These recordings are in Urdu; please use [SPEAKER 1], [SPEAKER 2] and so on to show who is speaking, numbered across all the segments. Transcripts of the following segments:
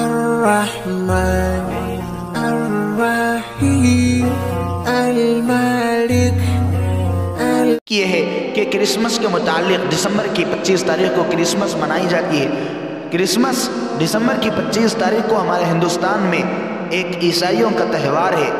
[SPEAKER 1] الرحمن الرحیم المالک
[SPEAKER 2] یہ ہے کہ کرسمس کے متعلق دسمبر کی 25 تاریخ کو کرسمس منائی جاتی ہے۔ کرسمس دسمبر کی 25 تاریخ کو ہمارے ہندوستان میں ایک عیسائیوں کا تہوار ہے،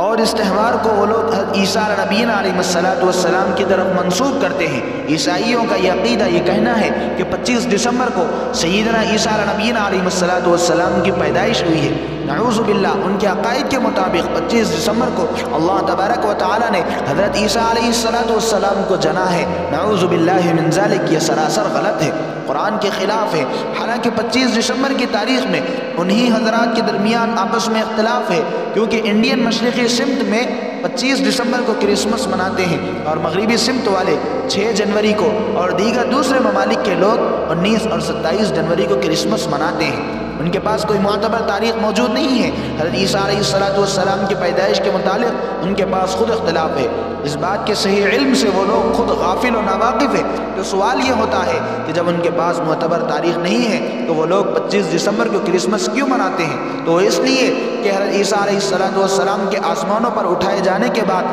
[SPEAKER 2] اور اس تہوار کو وہ لوگ عیسیٰ نبی علیہ السلام کی طرف منسوب کرتے ہیں۔ عیسائیوں کا یہ عقیدہ، یہ کہنا ہے کہ 25 دسمبر کو سیدنا عیسیٰ نبی علیہ السلام کی پیدائش ہوئی ہے۔ نعوذ باللہ، ان کے عقائد کے مطابق 25 دسمبر کو اللہ تبارک و تعالی نے حضرت عیسیٰ علیہ السلام کو جنا ہے۔ نعوذ باللہ من ذالک، یہ سراسر غلط ہے، قرآن کے خلاف ہے۔ حالانکہ 25 دسمبر کی تاریخ میں انہی حضرات کے درمیان آپس میں اختلاف ہے، کیونکہ انڈین مشرقی سمت میں 25 دسمبر کو کرسمس مناتے ہیں، اور مغربی سمت والے 6 جنوری کو، اور دیگر دوسرے ممالک کے لوگ 19 اور 27 جنوری کو کرسمس مناتے ہیں۔ ان کے پاس کوئی معتبر تاریخ موجود نہیں ہے حضرت عیسیٰ علیہ السلام کی پیدائش کے متعلق، ان کے پاس خود اختلاف ہے۔ اس بات کے صحیح علم سے وہ لوگ خود غافل و ناواقف ہے۔ تو سوال یہ ہوتا ہے کہ جب ان کے پاس معتبر تاریخ نہیں ہے تو وہ لوگ 25 دسمبر کو کرسمس کیوں مناتے ہیں؟ تو اس لیے کہ حضرت عیسیٰ علیہ السلام کے آسمانوں پر اٹھائے جانے کے بعد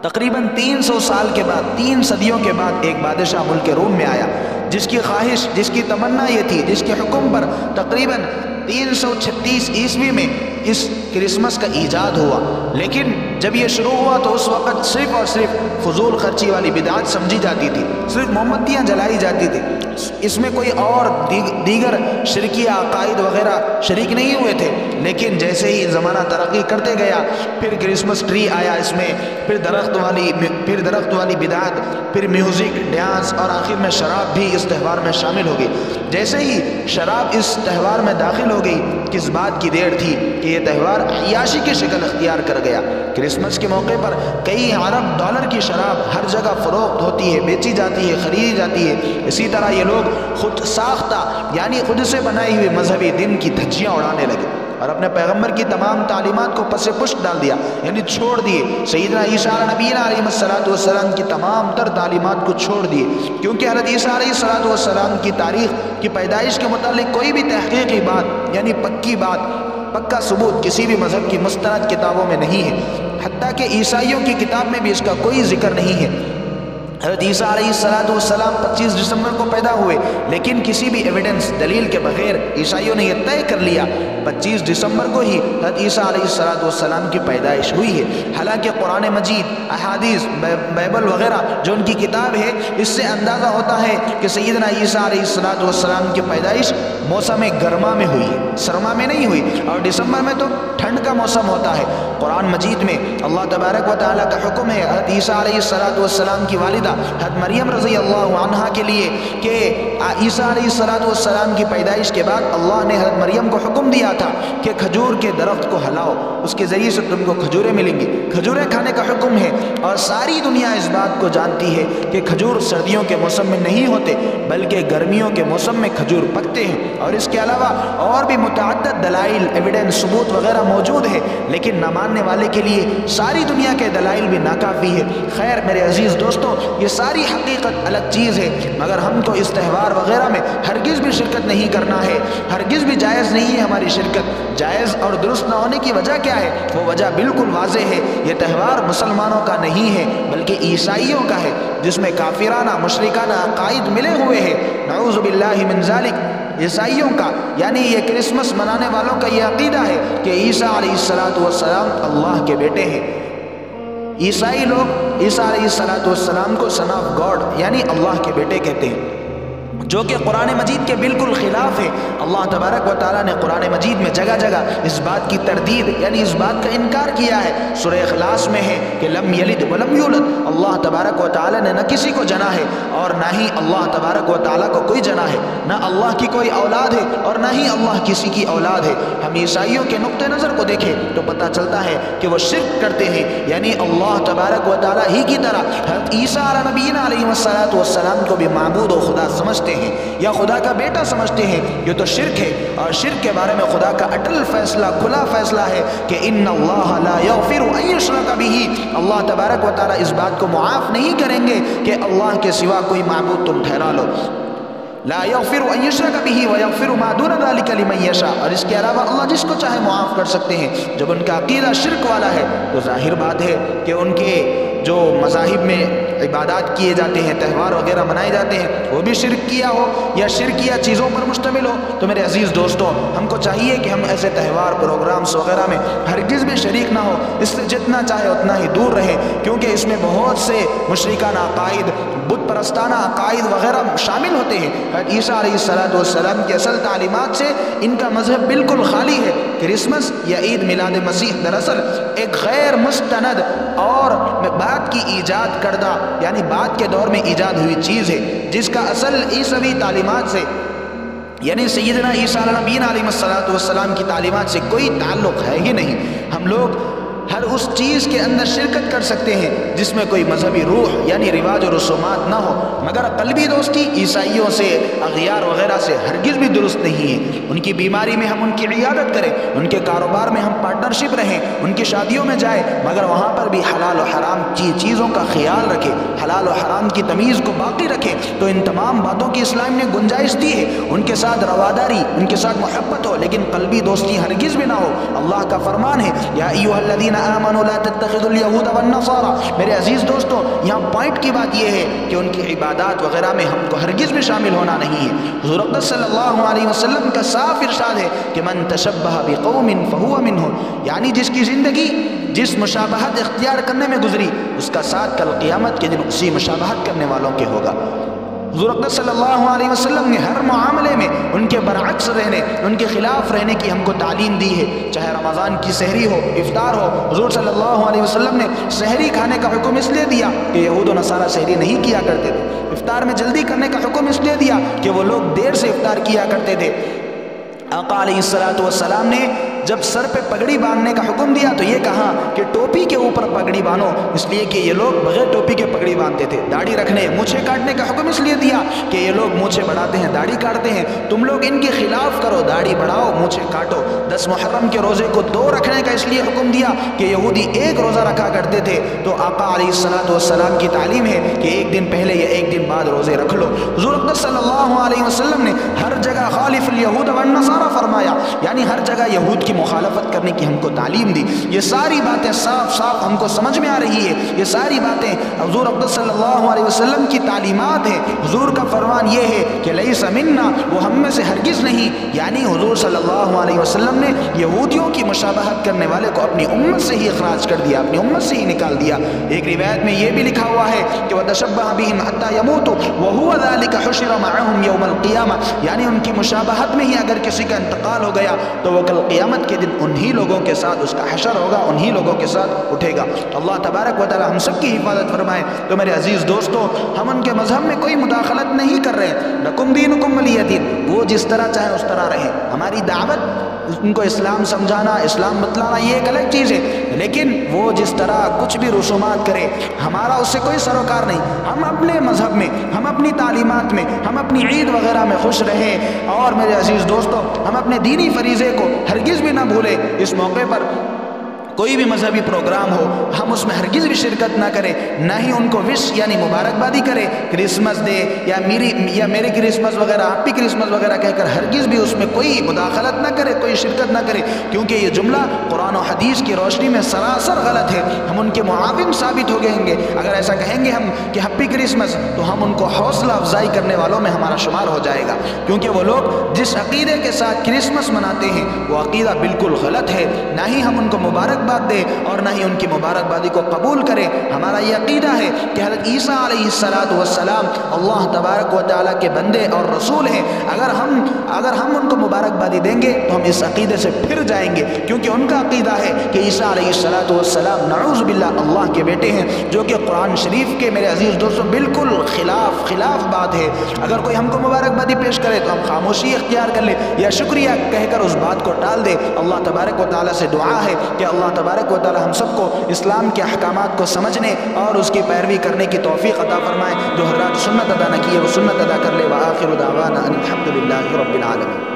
[SPEAKER 2] تقریباً 300 سال کے بعد، 3 صدیوں کے بعد ایک بادشاہ ملک روم میں آیا، جس کی خواہش، جس کی تمنا یہ تھی، جس کے حکم پر تقریباً 336 عیسوی میں اس کرسمس کا ایجاد ہوا۔ لیکن جب یہ شروع ہوا تو اس وقت صرف اور صرف فضول خرچی والی بدعت سمجھی جاتی تھی، صرف موم بتیاں جلائی جاتی تھی، اس میں کوئی اور دیگر شرکی عقائد وغیرہ شریک نہیں ہوئے تھے۔ لیکن جیسے ہی زمانہ ترقی کرتے گیا، پھر کرسمس ٹری آیا اس میں، پھر درخت والی بدعت، پھر میوزک، ڈانس، اور آخر میں شراب بھی اس تہوار میں شامل ہو گئی۔ جیسے ہی شراب اس تہوار میں داخل ہو گئی، کس بات کی دیر تھی کہ یہ تہوار عیاشی کی شکل اختیار کر گیا۔ کرسمس کے موقع پر کئی ارب ڈالر کی شراب ہر جگہ فروخت ہوتی ہے، بیچی جاتی ہے، خریدی جاتی ہے۔ اسی طرح یہ لوگ خود ساختہ، یعنی خود سے بنائی ہوئی مذہبی دن کی دھجیاں اڑانے لگے، اور اپنے پیغمبر کی تمام تعلیمات کو پس پشت ڈال دیا، یعنی چھوڑ دیے۔ سیدنا عیسیٰ نبی علیہ السلام کی تمام تر تعلیمات کو چھوڑ دیے، کیونکہ حضرت عیسیٰ علیہ السلام کی تاریخ کی پیدائش کے متعلق کوئی بھی تحقیقی بات، یعنی پکی بات، پکا ثبوت کسی بھی مذہب کی مستند کتابوں میں نہیں ہے۔ حتیٰ کہ عیسائیوں کی کتاب میں بھی اس کا کوئی ذکر نہیں ہے۔ حضرت عیسیٰ علیہ السلام 25 دسمبر کو پیدا ہوئے، لیکن کسی بھی ایویڈنس، دلیل کے بغیر عیسائیوں نے یہ طے کر لیا 25 دسمبر کو ہی حضرت عیسیٰ علیہ السلام کی پیدائش ہوئی ہے۔ حالانکہ قرآن مجید، احادیث، بائبل وغیرہ جو ان کی کتاب ہے، اس سے اندازہ ہوتا ہے کہ سیدنا عیسیٰ علیہ السلام کی پیدائش موسم گرما میں ہوئی ہے، سرما میں نہیں ہوئی، اور دسمبر میں تو ٹھنڈ کا موسم ہوتا ہے۔ قرآن مجید میں اللہ تبارک و تعالیٰ کا حکم ہے حضرت عیسیٰ علیہ السلام کی والدہ حضرت مریم رضی اللہ عنہا کے لیے کہ عیسیٰ علیہ السلام کی پیدائش کے بعد اللہ نے حضرت مریم کو حکم دیا تھا کہ کھجور کے درخت کو ہلاؤ، اس کے ذریعے سے تم کو کھجوریں ملیں گی۔ کھجوریں کھانے کا حکم ہے، اور ساری دنیا اس بات کو جانتی ہے کہ کھجور سردیوں کے موسم میں نہیں ہوتے، بلکہ گرمیوں کے موسم میں کھجور پکتے ہیں۔ اور اس کے علاوہ اور بھی متعدد دلائل، ایویڈنس، ثبوت وغیرہ موجود ہے، لیکن نہ ماننے والے کے لیے ساری دنیا کے دلائل بھی ناکافی ہے۔ خیر میرے عزیز دوستوں، یہ ساری حقیقت الگ چیز ہے، مگر ہم کو اس تہوار وغیرہ میں ہرگز بھی شرکت نہیں کرنا ہے، ہرگز بھی جائز نہیں ہے ہماری شرکت۔ جائز اور درست نہ ہونے کی وجہ کیا ہے؟ وہ وجہ بالکل واضح ہے، یہ تہوار مسلمانوں کا نہیں ہے بلکہ عیسائیوں کا ہے، جس میں کافرانہ، مشرکانہ عقائد ملے ہوئے ہیں۔ نعوذ باللہ من ذالک، عیسائیوں کا، یعنی یہ کرسمس منانے والوں کا یہ عقیدہ ہے کہ عیسیٰ علیہ السلام اللہ کے بیٹے ہیں۔ عیسائی لوگ عیسیٰ علیہ السلام کو سن آف گاڈ، یعنی اللہ کے بیٹے کہتے ہیں، جو کہ قرآن مجید کے بالکل خلاف ہے۔ اللہ تبارک و تعالیٰ نے قرآن مجید میں جگہ جگہ اس بات کی تردید، یعنی اس بات کا انکار کیا ہے۔ سورہ اخلاص میں ہے کہ لم یلد ولم یولد، اللہ تبارک و تعالیٰ نے نہ کسی کو جنا ہے اور نہ ہی اللہ تبارک و تعالیٰ کو کوئی جنا ہے، نہ اللہ کی کوئی اولاد ہے اور نہ ہی اللہ کسی کی اولاد ہے۔ ہم عیسائیوں کے نقطہ نظر کو دیکھیں تو پتہ چلتا ہے کہ وہ شرک کرتے ہیں، یعنی اللہ تبارک و تعالیٰ ہی کی طرح حضرت عیسیٰ علیہ السلام کو بھی معبود و خدا سمجھتے ہیں یا خدا کا بیٹا سمجھتے ہیں۔ یہ تو شرک ہے، اور شرک کے بارے میں خدا کا اٹل فیصلہ، کھلا فیصلہ ہے کہ ان اللہ لا یغفر ان یشرک بہ، اللہ تبارک و تعالیٰ اس بات کو معاف نہیں کریں گے کہ اللہ کے سوا کوئی معبود تم ٹھہرا لو۔ لا یغفر ان یشرک بہ ویغفر ما دون ذلک لمن یشاء، اور اس کے علاوہ اللہ جس کو چاہے معاف کر سکتے ہیں۔ جب ان کا عقیدہ شرک والا ہے تو ظاہر بات ہے کہ ان کے جو مذاہب میں عبادات کیے جاتے ہیں، تہوار وغیرہ منائے جاتے ہیں، وہ بھی شرک کیا ہو یا شرکیہ چیزوں پر مشتمل ہو۔ تو میرے عزیز دوستو، ہم کو چاہیے کہ ہم ایسے تہوار پروگرامز وغیرہ میں ہرگز بھی شریک نہ ہو، اس سے جتنا چاہے اتنا ہی دور رہیں، کیونکہ اس میں بہت سے مشرکانہ عقائد، بت پرستانہ عقائد وغیرہ شامل ہوتے ہیں۔ عیسیٰ علیہ السلام کی اصل تعلیمات سے ان کا مذہب بالکل خالی ہے۔ کرسمس یا عید میلاد مسیح دراصل ایک غیر مستند اور بعد کی ایجاد کردہ، یعنی بعد کے دور میں ایجاد ہوئی چیز ہے، جس کا اصل عیسوی تعلیمات سے، یعنی سیدنا عیسیٰ علیہ السلام کی تعلیمات سے کوئی تعلق ہے ہی نہیں۔ ہم لوگ ہر اس چیز کے اندر شرکت کر سکتے ہیں جس میں کوئی مذہبی روح یعنی رواج و رسومات نہ ہو، مگر قلبی دوستی عیسائیوں سے، اغیار وغیرہ سے ہرگز بھی درست نہیں ہے۔ ان کی بیماری میں ہم ان کی عیادت کریں، ان کے کاروبار میں ہم پارٹنرشپ رہیں، ان کی شادیوں میں جائیں، مگر وہاں پر بھی حلال و حرام کی چیزوں کا خیال رکھیں، حلال و حرام کی تمیز کو باقی رکھیں۔ تو ان تمام باتوں کی اسلام نے گنجائش دی ہے۔ ان کے ساتھ رواداری، ان کے ساتھ محبت ہو، لیکن قلبی دوستی ہرگز بھی نہ ہو۔ اللہ کا فرمان ہے، یا ایھا الذین آمنوا لا تتخذوا اليهود والنصارى۔ میرے عزیز دوستو، یہاں پوائنٹ کی بات یہ ہے کہ ان کی عبادات وغیرہ میں ہم کو ہرگز بھی شامل ہونا نہیں ہے۔ حضور اقدس صلی اللہ علیہ وسلم کا صاف ارشاد ہے کہ من تشبہ بقوم فہو منہم، یعنی جس کی زندگی جس مشابہت اختیار کرنے میں گزری، اس کا ساتھ کل قیامت کے دن اسی مشابہت کرنے والوں کے ہوگا۔ حضور اقدس صلی اللہ علیہ وسلم نے ہر معاملے میں ان کے برعکس رہنے، ان کے خلاف رہنے کی ہم کو تعلیم دی ہے، چاہے رمضان کی سحری ہو، افطار ہو۔ حضور صلی اللہ علیہ وسلم نے سحری کھانے کا حکم اس لیے دیا کہ یہود و نصارہ سحری نہیں کیا کرتے تھے۔ افطار میں جلدی کرنے کا حکم اس لیے دیا کہ وہ لوگ دیر سے افطار کیا کرتے تھے۔ آقا علیہ السلام نے جب سر پہ پگڑی باندھنے کا حکم دیا تو یہ کہا کہ ٹوپی کے اوپر پگڑی باندھو، اس لیے کہ یہ لوگ بغیر ٹوپی کے پگڑی باندھتے تھے۔ داڑھی رکھنے، مونچھے کاٹنے کا حکم اس لیے دیا کہ یہ لوگ مونچھے بڑھاتے ہیں، داڑھی کاٹتے ہیں، تم لوگ ان کے خلاف کرو، داڑھی بڑھاؤ، مونچھے کاٹو۔ 10 محرم کے روزے کو 2 رکھنے کا اس لیے حکم دیا کہ یہودی 1 روزہ رکھا کرتے تھے، تو آقا علیہ السلام کی تعلیم ہے کہ 1 دن پہلے یا 1 دن بعد روزے رکھ لو۔ حضور اقدس صلی اللہ علیہ وسلم نے ہر جگہ خالف الیہود والنصارى فرمایا، یعنی ہر جگہ یہود کی مخالفت کرنے کی ہم کو تعلیم دی۔ یہ ساری باتیں صاف صاف ہم کو سمجھ میں آ رہی ہے، یہ ساری باتیں حضور اقدس صلی اللہ علیہ وسلم کی تعلیمات ہیں۔ حضور کا فرمان یہ ہے کہ لیس منا، وہ ہم میں سے ہرگز نہیں، یعنی حضور صلی اللہ علیہ وسلم نے یہودیوں کی مشابہت کرنے والے کو اپنی امت سے ہی اخراج کر دیا، اپنی امت سے ہی نکال دیا۔ ایک روایت میں یہ بھی لکھا ہوا ہے کہ وَتَشَبَّهَ بِهِمْ حَتَّى يَمُوتُوا وَهُوَ ذَلِكَ حُشِرَ مَعَهُمْ يَوْمَ الْقِيَامَةِ، یعنی ان کی مشابہت میں ہی اگر کسی کا انتقال ہو گیا تو وہ کل قیامت کے دن انہی لوگوں کے ساتھ اس کا حشر ہوگا، انہی لوگوں کے ساتھ اٹھے گا۔ اللہ تبارک و تعالی ہم سب کی حفاظت فرمائے۔ تو میرے عزیز دوستو، ہم ان کے مذہب میں کوئی مداخلت نہیں کر رہے، لکم دینکم ولی دین، وہ جس طرح چاہیں اس طرح رہیں۔ ہماری دعوت ان کو اسلام سمجھانا، اسلام بتلانا، یہ ایک الگ چیز ہے، لیکن وہ جس طرح کچھ بھی رسومات کرے، ہمارا اس سے کوئی سروکار نہیں۔ ہم اپنے مذہب میں، ہم اپنی تعلیمات میں، ہم اپنی عید وغیرہ میں خوش رہیں، اور میرے عزیز دوستو، ہم اپنے دینی فریضے کو ہرگز بھی نہ بھولیں۔ اس موقع پر کوئی بھی مذہبی پروگرام ہو، ہم اس میں ہرگز بھی شرکت نہ کریں، نہ ہی ان کو وش یعنی مبارکبادی کریں، کرسمس ڈے یا میری کرسمس وغیرہ، ہیپی کرسمس وغیرہ کہہ کر ہرگز بھی اس میں کوئی مداخلت نہ کرے، کوئی شرکت نہ کرے، کیونکہ یہ جملہ قرآن و حدیث کی روشنی میں سراسر غلط ہے۔ ہم ان کے معاون ثابت ہو گئیں گے اگر ایسا کہیں گے ہم کہ ہیپی کرسمس، تو ہم ان کو حوصلہ افزائی کرنے والوں میں ہمارا شمار ہو جائے گا، کیونکہ وہ لوگ جس عقیدے کے ساتھ کرسمس مناتے ہیں وہ عقیدہ بالکل غلط ہے۔ نہ ہی ہم ان کو مبارکباد دے اور نہ ہی ان کی مبارکبادی کو قبول کرے۔ ہمارا یہ عقیدہ ہے کہ حضرت عیسیٰ علیہ السلام اللہ تبارک و تعالیٰ کے بندے اور رسول ہیں۔ اگر ہم ان کو مبارکبادی دیں گے تو ہم اس عقیدے سے پھر جائیں گے، کیونکہ ان کا عقیدہ ہے کہ عیسیٰ علیہ السلام نعوذ باللہ اللہ کے بیٹے ہیں، جو کہ قرآن شریف کے میرے عزیز دوستوں بالکل خلاف بات ہے۔ اگر کوئی ہم کو مبارکبادی پیش کرے تو ہم خاموشی اختیار کر لیں یا شکریہ کہہ کر اس بات کو ٹال دیں۔ اللہ تبارک و تعالیٰ سے دعا ہے کہ اللہ تبارک و تعالیٰ ہم سب کو اسلام کے احکامات کو سمجھنے اور اس کی پیروی کرنے کی توفیق عطا فرمائے۔ جو حضرات سنت ادا نہ کیے وہ سنت ادا کر لے۔ وآخر دعوانا ان الحمد للہ رب العالمین۔